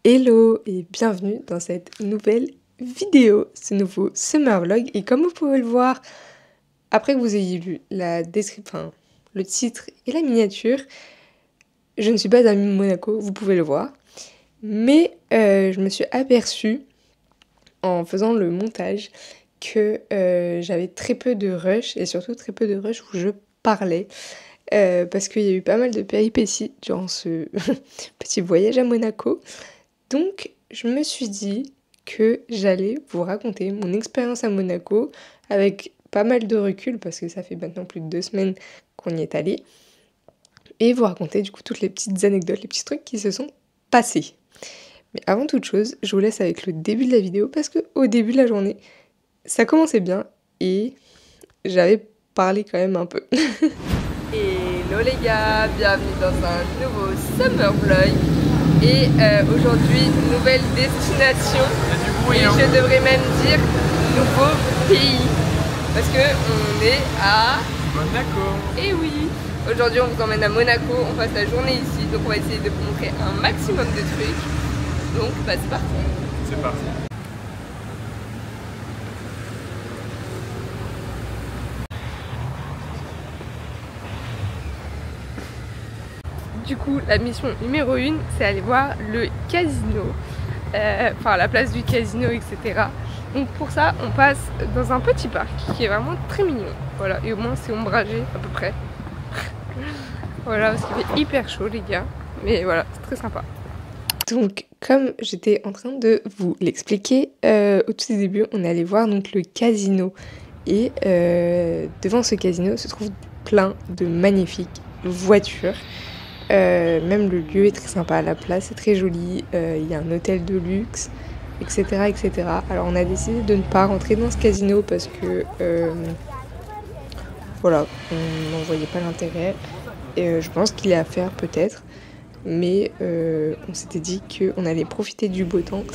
Hello et bienvenue dans cette nouvelle vidéo, ce nouveau summer vlog. Et comme vous pouvez le voir, après que vous ayez lu la description, le titre et la miniature, je ne suis pas à Monaco, vous pouvez le voir. Mais je me suis aperçue en faisant le montage que j'avais très peu de rush et surtout très peu de rush où je parlais. Parce qu'il y a eu pas mal de péripéties durant ce petit voyage à Monaco. Donc, je me suis dit que j'allais vous raconter mon expérience à Monaco avec pas mal de recul parce que ça fait maintenant plus de 2 semaines qu'on y est allé. Et vous raconter du coup toutes les petites anecdotes, les petits trucs qui se sont passés. Mais avant toute chose, je vous laisse avec le début de la vidéo parce qu'au début de la journée, ça commençait bien et j'avais parlé quand même un peu. Hello les gars, bienvenue dans un nouveau summer vlog. Et aujourd'hui, nouvelle destination, et je devrais même dire nouveau pays, parce que on est à Monaco. Et oui, aujourd'hui on vous emmène à Monaco, on passe la journée ici, donc on va essayer de vous montrer un maximum de trucs. Donc bah, c'est parti. C'est parti. Du coup, la mission numéro 1, c'est aller voir le casino, enfin la place du casino, etc. Donc pour ça, on passe dans un petit parc qui est vraiment très mignon. Voilà, et au moins c'est ombragé à peu près. Voilà, parce qu'il fait hyper chaud les gars, mais voilà, c'est très sympa. Donc comme j'étais en train de vous l'expliquer, au tout début, on est allé voir donc le casino. Et devant ce casino se trouve plein de magnifiques voitures. Même le lieu est très sympa, la place est très jolie, il y a un hôtel de luxe, etc., etc. Alors on a décidé de ne pas rentrer dans ce casino parce que voilà, on n'en voyait pas l'intérêt. Et je pense qu'il est à faire peut-être, mais on s'était dit qu'on allait profiter du beau temps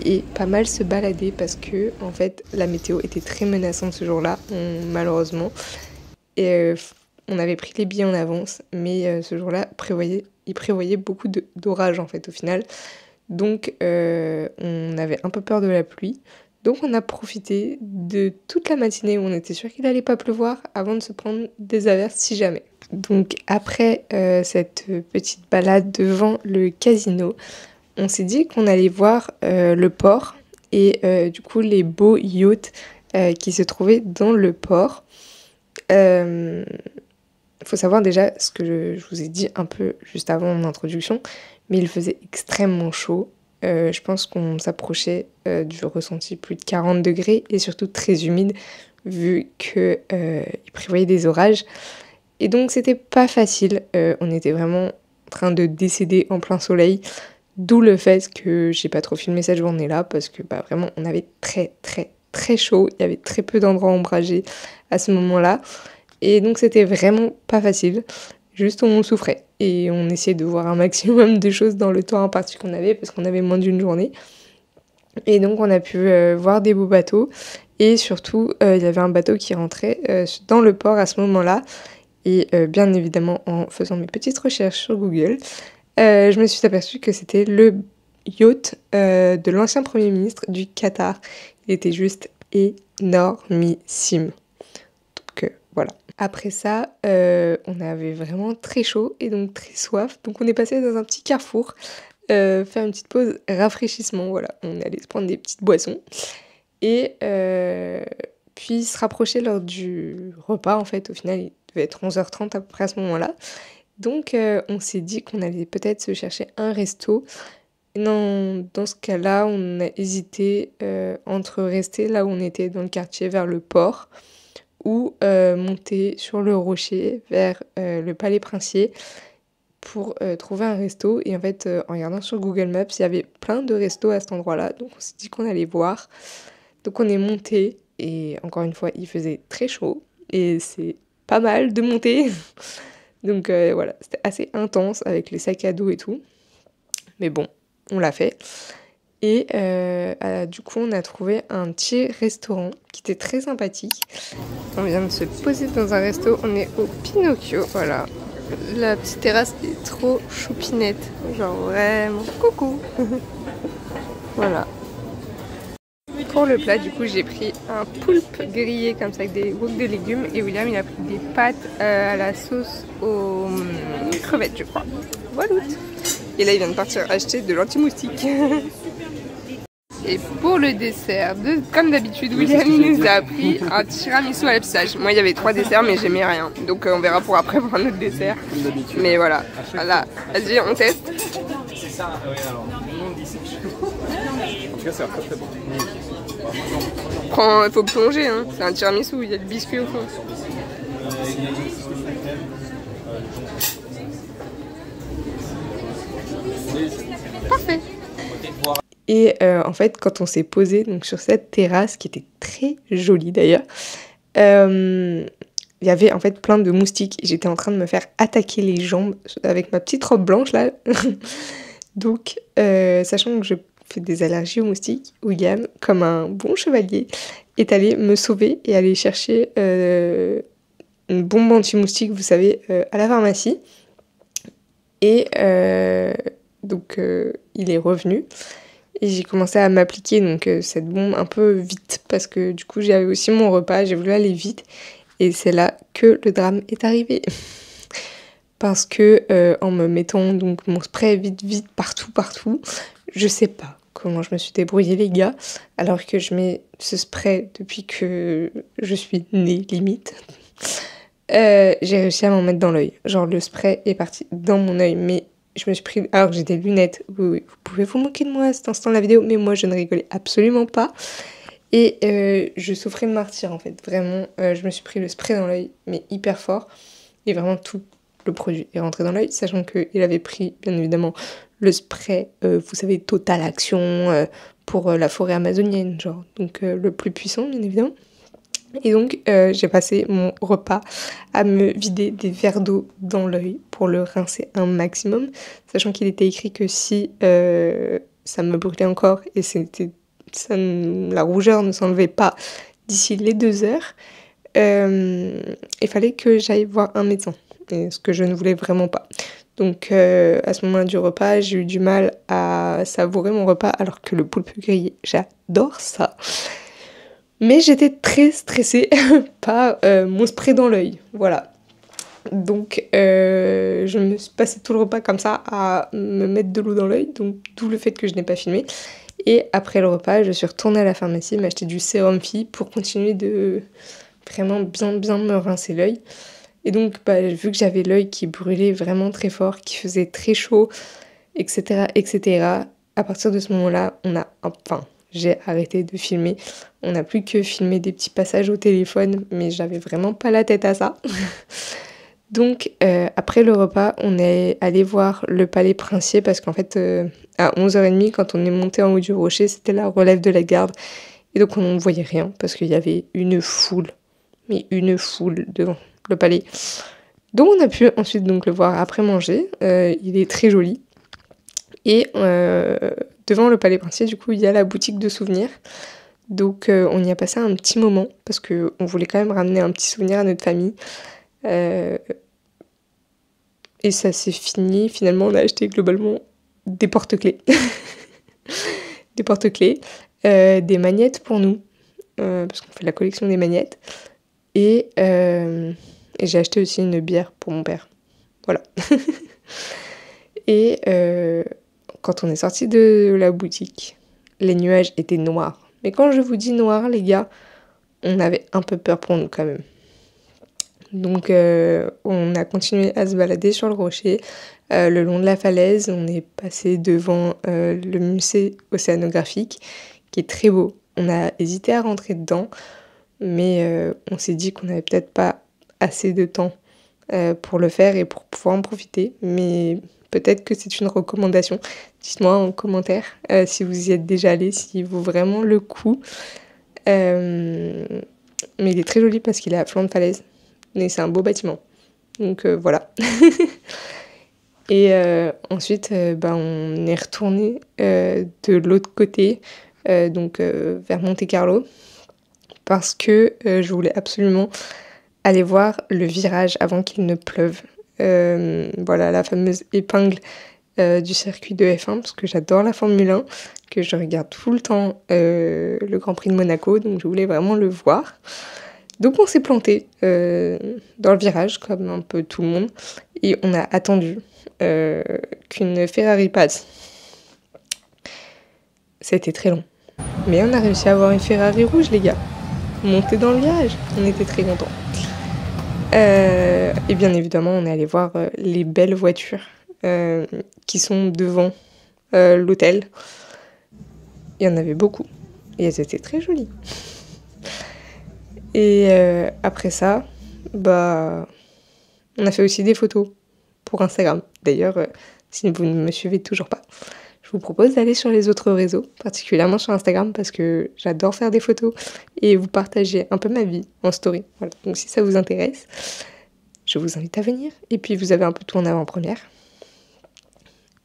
et pas mal se balader parce que en fait la météo était très menaçante ce jour-là, malheureusement. Et on avait pris les billets en avance, mais ce jour-là, il prévoyait beaucoup d'orage en fait au final. Donc on avait un peu peur de la pluie. Donc on a profité de toute la matinée où on était sûr qu'il allait pas pleuvoir avant de se prendre des averses si jamais. Donc après cette petite balade devant le casino, on s'est dit qu'on allait voir le port et du coup les beaux yachts qui se trouvaient dans le port. Faut savoir déjà ce que je vous ai dit un peu juste avant mon introduction, mais il faisait extrêmement chaud. Je pense qu'on s'approchait du ressenti plus de 40 degrés et surtout très humide vu qu'il prévoyait des orages. Et donc c'était pas facile, on était vraiment en train de décéder en plein soleil, d'où le fait que j'ai pas trop filmé cette journée-là parce que bah, vraiment on avait très chaud, il y avait très peu d'endroits ombragés à ce moment-là. Et donc c'était vraiment pas facile, juste on souffrait et on essayait de voir un maximum de choses dans le temps imparti qu'on avait parce qu'on avait moins d'une journée. Et donc on a pu voir des beaux bateaux et surtout il y avait un bateau qui rentrait dans le port à ce moment-là. Et bien évidemment en faisant mes petites recherches sur Google, je me suis aperçue que c'était le yacht de l'ancien Premier ministre du Qatar. Il était juste énormissime. Donc voilà. Après ça, on avait vraiment très chaud et donc très soif. Donc on est passé dans un petit carrefour, faire une petite pause rafraîchissement. Voilà, on allait se prendre des petites boissons. Et puis se rapprocher lors du repas. En fait, au final, il devait être 11h30 à peu près à ce moment-là. Donc on s'est dit qu'on allait peut-être se chercher un resto. Non, dans ce cas-là, on a hésité entre rester là où on était dans le quartier vers le port ou monter sur le rocher vers le Palais Princier pour trouver un resto. Et en fait, en regardant sur Google Maps, il y avait plein de restos à cet endroit-là. Donc on s'est dit qu'on allait voir. Donc on est monté et encore une fois, il faisait très chaud et c'est pas mal de monter. Donc voilà, c'était assez intense avec les sacs à dos et tout. Mais bon, on l'a fait. Et du coup, on a trouvé un petit restaurant qui était très sympathique. On vient de se poser dans un resto. On est au Pinocchio, voilà. La petite terrasse est trop choupinette. Genre vraiment, coucou. Voilà. Pour le plat, du coup, j'ai pris un poulpe grillé comme ça avec des wok de légumes et William il a pris des pâtes à la sauce aux crevettes, je crois. Voilà. Et là, il vient de partir acheter de l'anti-moustique. Et pour le dessert, comme d'habitude, William nous a pris un tiramisu à la pistache. Moi, il y avait 3 desserts, mais j'aimais rien. Donc, on verra pour après pour un autre dessert. Mais voilà. Voilà. Vas-y, on teste. C'est ça, oui, alors. On dit ça. En tout cas, ça a l'air très très bon. Il faut plonger, hein. C'est un tiramisu, il y a le biscuit au fond. Parfait. Et en fait, quand on s'est posé donc, sur cette terrasse, qui était très jolie d'ailleurs, il y avait en fait plein de moustiques. J'étais en train de me faire attaquer les jambes avec ma petite robe blanche là. Donc, sachant que je fais des allergies aux moustiques, William, comme un bon chevalier, est allé me sauver et aller chercher une bombe anti-moustique, vous savez, à la pharmacie. Et donc, il est revenu. Et j'ai commencé à m'appliquer donc cette bombe un peu vite parce que du coup j'avais aussi mon repas, j'ai voulu aller vite et c'est là que le drame est arrivé. Parce que en me mettant donc mon spray vite partout, je sais pas comment je me suis débrouillée les gars, alors que je mets ce spray depuis que je suis née limite. J'ai réussi à m'en mettre dans l'œil. Genre le spray est parti dans mon œil, mais je me suis pris, alors que j'ai des lunettes, oui, vous pouvez vous moquer de moi à cet instant de la vidéo, mais moi je ne rigolais absolument pas. Et je souffrais de martyre en fait, vraiment, je me suis pris le spray dans l'œil, mais hyper fort. Et vraiment tout le produit est rentré dans l'œil, sachant qu'il avait pris bien évidemment le spray, vous savez, Total Action pour la forêt amazonienne, genre, donc le plus puissant bien évidemment. Et donc j'ai passé mon repas à me vider des verres d'eau dans l'œil pour le rincer un maximum, sachant qu'il était écrit que si ça me brûlait encore et la rougeur ne s'enlevait pas d'ici les 2 heures, il fallait que j'aille voir un médecin, et ce que je ne voulais vraiment pas. Donc à ce moment-là du repas, j'ai eu du mal à savourer mon repas alors que le poulpe grillé, j'adore ça. Mais j'étais très stressée par mon spray dans l'œil, voilà. Donc je me suis passé tout le repas comme ça à me mettre de l'eau dans l'œil, donc d'où le fait que je n'ai pas filmé. Et après le repas, je suis retournée à la pharmacie m'acheter du sérum Phi pour continuer de vraiment bien me rincer l'œil. Et donc vu que j'avais l'œil qui brûlait vraiment très fort, qui faisait très chaud, etc., à partir de ce moment-là, j'ai arrêté de filmer. On n'a plus que filmé des petits passages au téléphone, mais j'avais vraiment pas la tête à ça. Donc après le repas, on est allé voir le palais princier parce qu'en fait, à 11h30, quand on est monté en haut du rocher, c'était la relève de la garde. Et donc on ne voyait rien parce qu'il y avait une foule devant le palais. Donc on a pu ensuite donc le voir après manger. Il est très joli. Et devant le palais princier, du coup, il y a la boutique de souvenirs. Donc on y a passé un petit moment parce qu'on voulait quand même ramener un petit souvenir à notre famille. Et ça s'est fini. Finalement, on a acheté globalement des porte-clés. Des porte-clés, des magnettes pour nous, parce qu'on fait la collection des magnettes. Et j'ai acheté aussi une bière pour mon père. Voilà. Et quand on est sorti de la boutique, les nuages étaient noirs. Mais quand je vous dis noir, les gars, on avait un peu peur pour nous quand même. Donc on a continué à se balader sur le rocher, le long de la falaise. On est passé devant le musée océanographique, qui est très beau. On a hésité à rentrer dedans, mais on s'est dit qu'on n'avait peut-être pas assez de temps pour le faire et pour pouvoir en profiter. Mais peut-être que c'est une recommandation. Dites-moi en commentaire si vous y êtes déjà allé, s'il vaut vraiment le coup. Mais il est très joli parce qu'il est à flanc de falaise. Mais c'est un beau bâtiment. Donc voilà. Et ensuite, on est retourné de l'autre côté, donc vers Monte-Carlo, parce que je voulais absolument aller voir le virage avant qu'il ne pleuve. Voilà, la fameuse épingle du circuit de F1 parce que j'adore la Formule 1, que je regarde tout le temps le Grand Prix de Monaco, donc je voulais vraiment le voir. Donc on s'est planté dans le virage, comme un peu tout le monde, et on a attendu qu'une Ferrari passe. Ça a été très long. Mais on a réussi à avoir une Ferrari rouge, les gars. Monter dans le virage, on était très contents. Et bien évidemment, on est allé voir les belles voitures qui sont devant l'hôtel. Il y en avait beaucoup. Et elles étaient très jolies. Et après ça, on a fait aussi des photos pour Instagram. D'ailleurs, si vous ne me suivez toujours pas, je vous propose d'aller sur les autres réseaux, particulièrement sur Instagram, parce que j'adore faire des photos et vous partager un peu ma vie en story. Voilà. Donc si ça vous intéresse, je vous invite à venir. Et puis vous avez un peu tout en avant-première.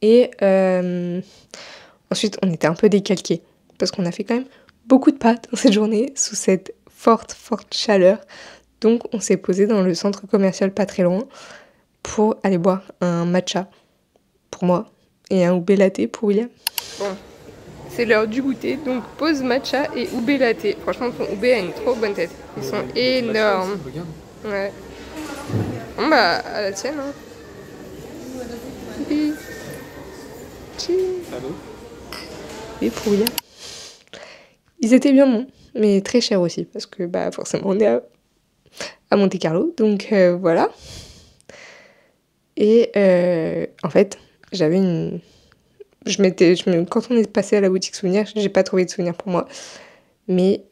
Et ensuite, on était un peu décalqués, parce qu'on a fait quand même beaucoup de pas dans cette journée, sous cette forte chaleur. Donc on s'est posé dans le centre commercial pas très loin pour aller boire un matcha pour moi et un ube latte pour William. Bon, c'est l'heure du goûter, donc pause matcha et ube latte. Franchement, ton ube a une trop bonne tête. Ils sont énormes. Ouais. Bon bah, à la tienne, hein. Et pour William. Ils étaient bien bons, mais très chers aussi, parce que forcément on est à Monte Carlo, donc voilà. Et en fait, quand on est passé à la boutique souvenir, j'ai pas trouvé de souvenir pour moi. Mais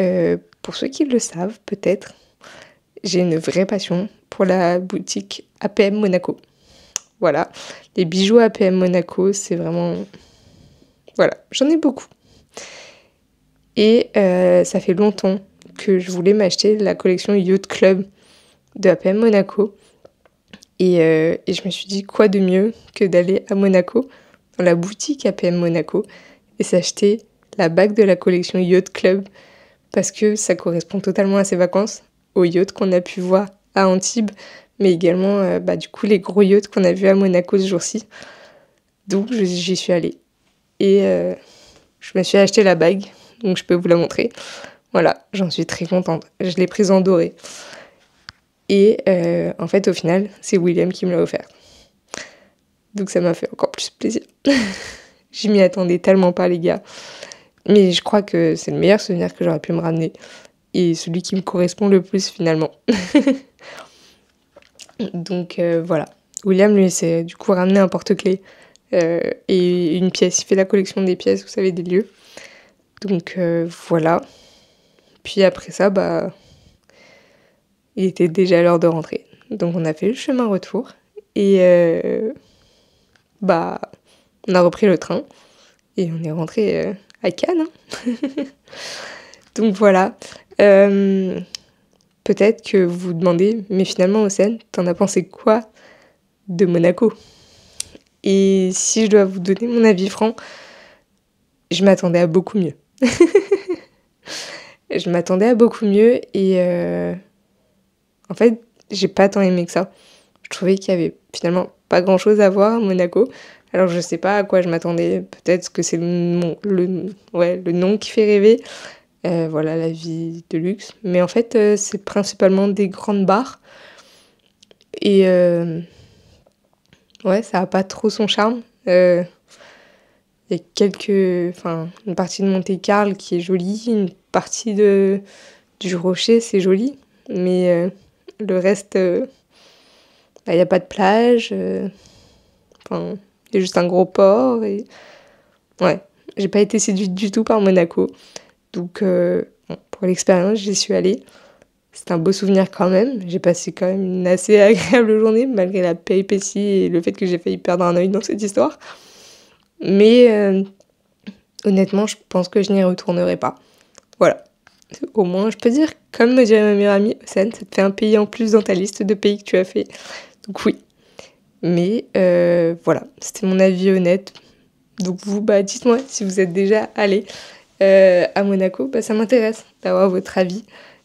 pour ceux qui le savent, peut-être, j'ai une vraie passion pour la boutique APM Monaco. Voilà, les bijoux APM Monaco, c'est vraiment... Voilà, j'en ai beaucoup. Et ça fait longtemps que je voulais m'acheter la collection Yacht Club de APM Monaco. Et je me suis dit, quoi de mieux que d'aller à Monaco, dans la boutique APM Monaco, et s'acheter la bague de la collection Yacht Club, parce que ça correspond totalement à ces vacances, aux yachts qu'on a pu voir à Antibes, mais également du coup les gros yachts qu'on a vus à Monaco ce jour-ci. Donc j'y suis allée. Et je me suis acheté la bague, donc je peux vous la montrer. Voilà, j'en suis très contente. Je l'ai prise en doré. Et en fait, au final, c'est William qui me l'a offert. Donc ça m'a fait encore plus plaisir. Je m'y attendais tellement pas, les gars. Mais je crois que c'est le meilleur souvenir que j'aurais pu me ramener. Et celui qui me correspond le plus, finalement. Donc voilà. William, lui, s'est du coup ramené un porte-clés et une pièce. Il fait la collection des pièces, vous savez, des lieux. Donc voilà. Puis après ça, il était déjà l'heure de rentrer. Donc on a fait le chemin retour. Et on a repris le train. Et on est rentré à Cannes. Hein. Donc voilà. Peut-être que vous vous demandez, mais finalement, Océane, t'en as pensé quoi de Monaco? Et si je dois vous donner mon avis franc, je m'attendais à beaucoup mieux. Je m'attendais à beaucoup mieux et en fait, j'ai pas tant aimé que ça. Je trouvais qu'il y avait finalement pas grand-chose à voir à Monaco. Alors je sais pas à quoi je m'attendais. Peut-être que c'est le nom qui fait rêver. Voilà, la vie de luxe. Mais en fait, c'est principalement des grandes bars. Et ça a pas trop son charme. Il y a une partie de Monte-Carlo qui est jolie, une partie du Rocher, c'est joli. Mais le reste, il n'y a pas de plage. Il y a juste un gros port. Et... Ouais, j'ai pas été séduite du tout par Monaco. Donc, pour l'expérience, j'y suis allée. C'est un beau souvenir quand même. J'ai passé quand même une assez agréable journée, malgré la péripétie et le fait que j'ai failli perdre un œil dans cette histoire. Mais honnêtement, je pense que je n'y retournerai pas. Voilà. Au moins, je peux dire, comme me dirait ma meilleure amie, Océane, ça te fait un pays en plus dans ta liste de pays que tu as fait. Donc oui. Mais voilà, c'était mon avis honnête. Donc vous, dites-moi si vous êtes déjà allés à Monaco. Ça m'intéresse d'avoir votre avis.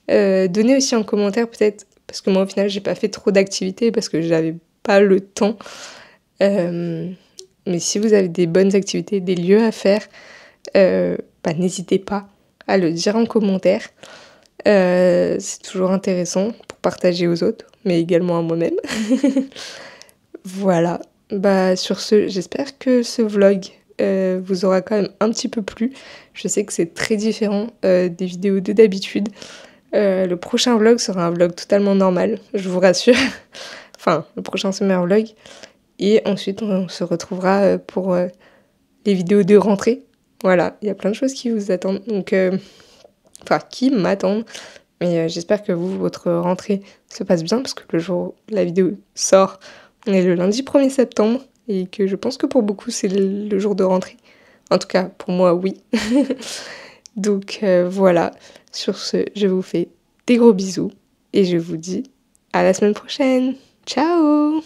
Donnez aussi en commentaire peut-être, parce que moi au final j'ai pas fait trop d'activités parce que j'avais pas le temps. Mais si vous avez des bonnes activités, des lieux à faire, n'hésitez pas à le dire en commentaire. C'est toujours intéressant pour partager aux autres, mais également à moi-même. Voilà. Sur ce, j'espère que ce vlog vous aura quand même un petit peu plu. Je sais que c'est très différent des vidéos de d'habitude. Le prochain vlog sera un vlog totalement normal, je vous rassure. Enfin, le prochain summer vlog. Et ensuite, on se retrouvera pour les vidéos de rentrée. Voilà, il y a plein de choses qui vous attendent. Donc, qui m'attendent. Mais j'espère que votre rentrée se passe bien, parce que le jour où la vidéo sort, on est le lundi 1er septembre. Et que je pense que pour beaucoup, c'est le jour de rentrée. En tout cas, pour moi, oui. Donc voilà, sur ce, je vous fais des gros bisous et je vous dis à la semaine prochaine. Ciao!